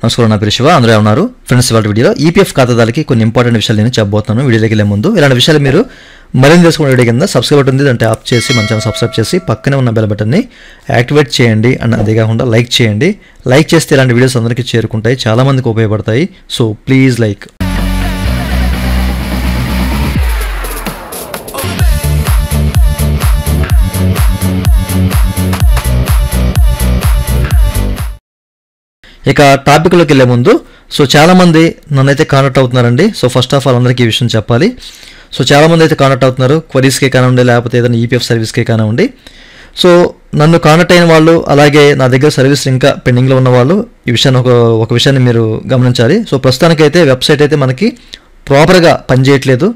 నమస్కారం, నా పేరు శివ. అందరూ ఉన్నారు ఫ్రెండ్స్. ఇవాళ వీడియోలో ఈపీఎఫ్ ఖాతాదారులకి కొన్ని ఇంపార్టెంట్ విషయాలు నేను చెప్పబోతున్నాను. వీడియోలోకి వెళ్ళే ముందు ఇలాంటి విషయాలు మీరు మరింత తెలుసుకునే వీడియో కింద సబ్స్క్రైబ్ బటన్ ఉంది, దాన్ని ట్యాప్ చేసి మన ఛానల్ సబ్స్క్రైబ్ చేసి పక్కనే ఉన్న బెల్ బటన్ని యాక్టివేట్ చేయండి. అండ్ అదే కాకుండా లైక్ చేయండి. లైక్ చేస్తే ఇలాంటి వీడియోస్ అందరికీ చేరుకుంటాయి, చాలామందికి ఉపయోగపడతాయి. So please like. ఇక టాపిక్లోకి వెళ్ళే ముందు చాలామంది నన్నైతే కాంటాక్ట్ అవుతున్నారండి. ఫస్ట్ ఆఫ్ ఆల్ అందరికీ ఈ విషయం చెప్పాలి. చాలామంది అయితే కాంటాక్ట్ అవుతున్నారు, క్వరీస్కే కానివ్వండి, లేకపోతే ఏదైనా ఈపీఎఫ్ సర్వీస్కే కానివ్వండి. నన్ను కాంటాక్ట్ అయిన వాళ్ళు, అలాగే నా దగ్గర సర్వీస్ ఇంకా పెండింగ్లో ఉన్న వాళ్ళు ఈ విషయాన్ని ఒక విషయాన్ని మీరు గమనించాలి. ప్రస్తుతానికైతే వెబ్సైట్ అయితే మనకి ప్రాపర్గా పనిచేయట్లేదు.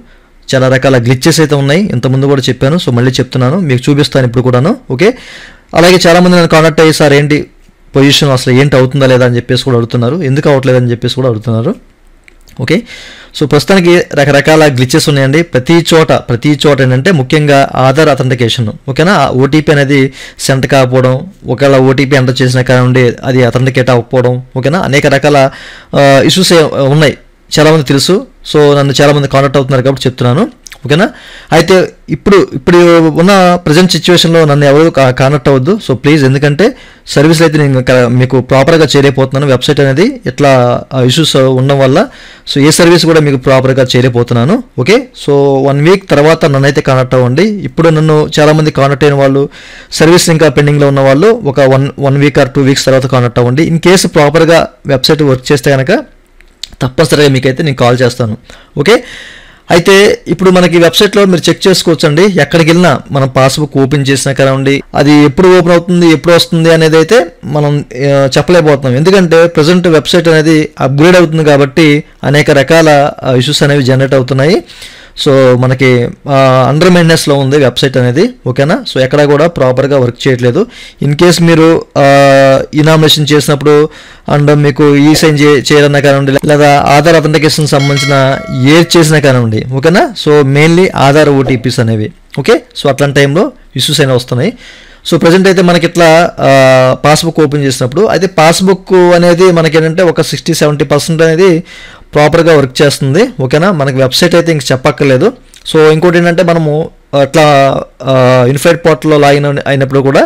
చాలా రకాల గ్లిచెస్ అయితే ఉన్నాయి. ఇంతకుముందు కూడా చెప్పాను, మళ్ళీ చెప్తున్నాను, మీకు చూపిస్తాను ఇప్పుడు కూడాను. ఓకే, అలాగే చాలామంది నన్ను కాంటాక్ట్ అయ్యి సార్ ఏంటి పొజిషన్ అసలు ఏంటి అవుతుందా లేదా అని చెప్పేసి కూడా అడుగుతున్నారు, ఎందుకు అవ్వట్లేదని చెప్పేసి కూడా అడుగుతున్నారు. ఓకే, ప్రస్తుతానికి రకరకాల గ్లిచెస్ ఉన్నాయండి. ప్రతి చోట ఏంటంటే ముఖ్యంగా ఆధార్ అథెంటికేషన్. ఓకేనా, ఓటీపీ అనేది సెండ్ కాకపోవడం, ఒకవేళ ఓటీపీ ఎంటర్ చేసినా కానివ్వండి అది అథెంటికేట్ అవ్వకపోవడం. ఓకేనా, అనేక రకాల ఇష్యూస్ ఉన్నాయి, చాలామంది తెలుసు. నన్ను చాలామంది కాంటాక్ట్ అవుతున్నారు కాబట్టి చెప్తున్నాను. ఓకేనా, అయితే ఇప్పుడు ఉన్న ప్రజెంట్ సిచ్యువేషన్లో నన్ను ఎవరు కాంటాక్ట్ అవ్వద్దు. ప్లీజ్, ఎందుకంటే సర్వీస్లు అయితే నేను మీకు ప్రాపర్గా చేయలేకపోతున్నాను. వెబ్సైట్ అనేది ఇట్లా ఇష్యూస్ ఉండడం వల్ల ఏ సర్వీస్ కూడా మీకు ప్రాపర్గా చేయలేకపోతున్నాను. ఓకే, 1 వీక్ తర్వాత నన్ను అయితే కాంటాక్ట్ అవ్వండి. ఇప్పుడు నన్ను చాలామంది కాంటాక్ట్ అయిన వాళ్ళు, సర్వీస్ ఇంకా పెండింగ్లో ఉన్న వాళ్ళు ఒక 1 వీక్ ఆర్ 2 వీక్స్ తర్వాత కాంటాక్ట్ అవ్వండి. ఇన్ కేసు ప్రాపర్గా వెబ్సైట్ వర్క్ చేస్తే కనుక తప్పనిసరిగా మీకైతే నేను కాల్ చేస్తాను. ఓకే, అయితే ఇప్పుడు మనకి వెబ్సైట్లో మీరు చెక్ చేసుకోవచ్చండి. ఎక్కడికి వెళ్ళినా మనం పాస్బుక్ ఓపెన్ చేసినా కానివ్వండి, అది ఎప్పుడు ఓపెన్ అవుతుంది, ఎప్పుడు వస్తుంది అనేది అయితే మనం చెప్పలేకపోతున్నాం. ఎందుకంటే ప్రజెంట్ వెబ్సైట్ అనేది అప్గ్రేడ్ అవుతుంది కాబట్టి అనేక రకాల ఇష్యూస్ అనేవి జనరేట్ అవుతున్నాయి. మనకి అండర్ మెయింటెనెన్స్లో ఉంది వెబ్సైట్ అనేది. ఓకేనా, ఎక్కడా కూడా ప్రాపర్గా వర్క్ చేయట్లేదు. ఇన్ కేస్ మీరు ఇనామినేషన్ చేసినప్పుడు అండ్ మీకు ఈ సైన్ చేయాలన్నా కానివ్వండి, లేదా ఆధార్ అథెంటికేషన్ సంబంధించిన ఏది చేసినా కానివ్వండి. ఓకేనా, మెయిన్లీ ఆధార్ ఓటీపీస్ అనేవి. ఓకే, అట్లాంటి టైంలో ఇష్యూస్ అయినా వస్తున్నాయి. ప్రజెంట్ అయితే మనకి ఇట్లా పాస్బుక్ ఓపెన్ చేసినప్పుడు అయితే పాస్బుక్ అనేది మనకి ఏంటంటే ఒక 60-70% అనేది ప్రాపర్గా వర్క్ చేస్తుంది. ఓకేనా, మనకి వెబ్సైట్ అయితే ఇంక చెప్పక్కర్లేదు. ఇంకోటి ఏంటంటే మనము అట్లా ఇన్ఫైడ్ పోర్టల్లో లాగిన్ అయినప్పుడు కూడా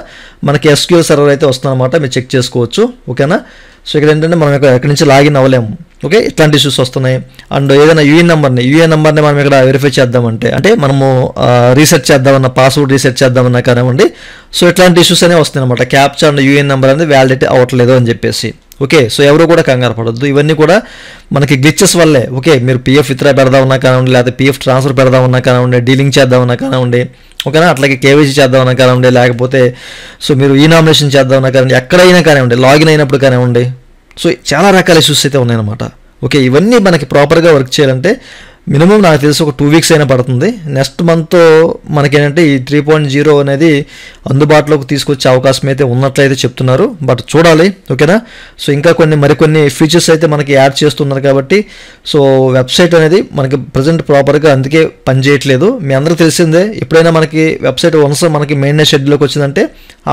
మనకి ఎస్క్యూఎల్ సర్వర్ అయితే వస్తుందన్నమాట, మీరు చెక్ చేసుకోవచ్చు. ఓకేనా, ఇక్కడ ఏంటంటే మనం ఎక్కడి నుంచి లాగిన్ అవ్వలేము. ఓకే, ఇట్లాంటి ఇష్యూస్ వస్తున్నాయి. అండ్ ఏదైనా యూఏఎన్ నెంబర్ని మనం ఇక్కడ వెరిఫై చేద్దామంటే మనము రీసెర్చ్ చేద్దామన్నా, పాస్వర్డ్ రీసెర్చ్ చేద్దామన్నా కానివ్వండి, ఇట్లాంటి ఇష్యూస్ అనేవి వస్తాయి అనమాట. క్యాప్చా అండ్ యూఏఎన్ నెంబర్ అనేది వ్యాలిడేట్ అవ్వట్లేదు అని చెప్పేసి. ఓకే, ఎవరు కూడా కంగారు పడద్దు, ఇవన్నీ కూడా మనకి గ్లిచెస్ వల్లే. ఓకే, మీరు పీఎఫ్ విత్డ్రా పెడదామన్నా కానివ్వండి, లేకపోతే పీఎఫ్ ట్రాన్స్ఫర్ పెడదామన్నా కానివ్వండి, డీలింగ్ చేద్దామన్నా కానివ్వండి. ఓకేనా, అట్లాగే కేవైసీ చేద్దామన్నా కానివ్వండి, లేకపోతే మీరు ఈ నామినేషన్ చేద్దామన్నా కానివ్వండి, ఎక్కడైనా కానివ్వండి, లాగిన్ అయినప్పుడు కానివ్వండి. చాలా రకాల ఇష్యూస్ అయితే ఉన్నాయన్నమాట. ఓకే, ఇవన్నీ మనకి ప్రాపర్గా వర్క్ చేయాలంటే మినిమం నాకు తెలిసి ఒక 2 వీక్స్ అయినా పడుతుంది. నెక్స్ట్ మంత్ మనకేంటంటే ఈ 3.0 అనేది అందుబాటులోకి తీసుకొచ్చే అవకాశం అయితే ఉన్నట్లయితే చెప్తున్నారు. బట్ చూడాలి. ఓకేనా, ఇంకా మరికొన్ని ఫీచర్స్ అయితే మనకి యాడ్ చేస్తున్నారు కాబట్టి వెబ్సైట్ అనేది మనకి ప్రజెంట్ ప్రాపర్గా అందుకే పనిచేయట్లేదు. మీ అందరికీ తెలిసిందే, ఎప్పుడైనా మనకి వెబ్సైట్ వన్స్ మనకి మెయింటెనెన్స్ షెడ్యూల్లోకి వచ్చిందంటే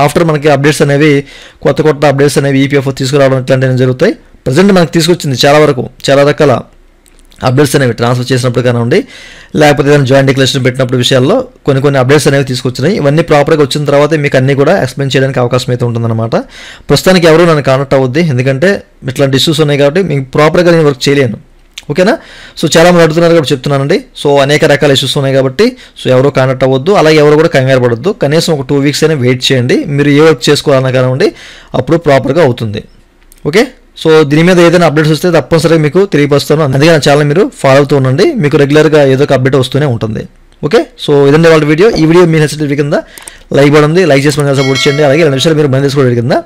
ఆఫ్టర్ మనకి అప్డేట్స్ అనేవి కొత్త అప్డేట్స్ అనేవి ఈపీఎఫ్ తీసుకురావడం ఇట్లాంటివి జరుగుతాయి. ప్రజెంట్ మనకు తీసుకొచ్చింది చాలా రకాల అప్డేట్స్ అనేవి ట్రాన్స్ఫర్ చేసినప్పుడు కానివ్వండి, లేకపోతే ఏదైనా జాయింట్ డిక్లరేషన్ పెట్టినప్పుడు విషయాల్లో కొన్ని అప్డేట్స్ అనేవి తీసుకొచ్చినాయి. ఇవన్నీ ప్రాపర్గా వచ్చిన తర్వాత మీకు అన్నీ కూడా ఎక్స్ప్లెయిన్ చేయడానికి అవకాశం అయితే ఉంటుందన్నమాట. ప్రస్తుతానికి ఎవరు నన్ను కాంటాక్ట్ అవ్వద్ది, ఎందుకంటే ఇట్లాంటి ఇష్యూస్ ఉన్నాయి కాబట్టి మీకు ప్రాపర్గా నేను వర్క్ చేయలేను. ఓకేనా, చాలామంది అడుగుతున్నారు కాబట్టి చెప్తున్నానండి. అనేక రకాల ఇష్యూస్ ఉన్నాయి కాబట్టి ఎవరు కాంటాక్ట్ అవ్వద్దు, అలాగే ఎవరు కూడా కంగారు పడద్దు. కనీసం ఒక 2 వీక్స్ అయినా వెయిట్ చేయండి. మీరు ఏ వర్క్ చేసుకోవాలన్నా కానివ్వండి, అప్పుడు ప్రాపర్గా అవుతుంది. ఓకే, దీని మీద ఏదైనా అప్డేట్స్ వస్తే తప్పనిసరిగా మీకు తెలియపరుస్తాను. అందుకే నా ఛానల్ మీరు ఫాలో అవుతూ ఉండండి, మీకు రెగ్యులర్గా ఏదో ఒక అప్డేట్ వస్తూనే ఉంటుంది. ఓకే, ఇదండి వాళ్ళ వీడియో. ఈ వీడియో మీ నచ్చితే కింద లైక్ బటన్ ఉంది, లైక్ చేసి మన సపోర్ట్ చేయండి. అలాగే 2 నిమిషాలు మీరు బంద్ చేసుకోవడం కింద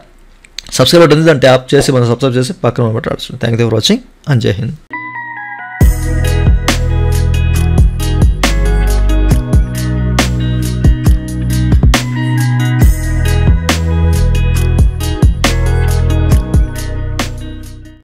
సబ్స్క్రైబ్ బటన్ ఉంది, దాన్ని ట్యాప్ చేసి మనం సబ్స్క్రైబ్ చేసి పక్కన బట్టి ఆడుతుంది. Thank you for watching and జై హింద్.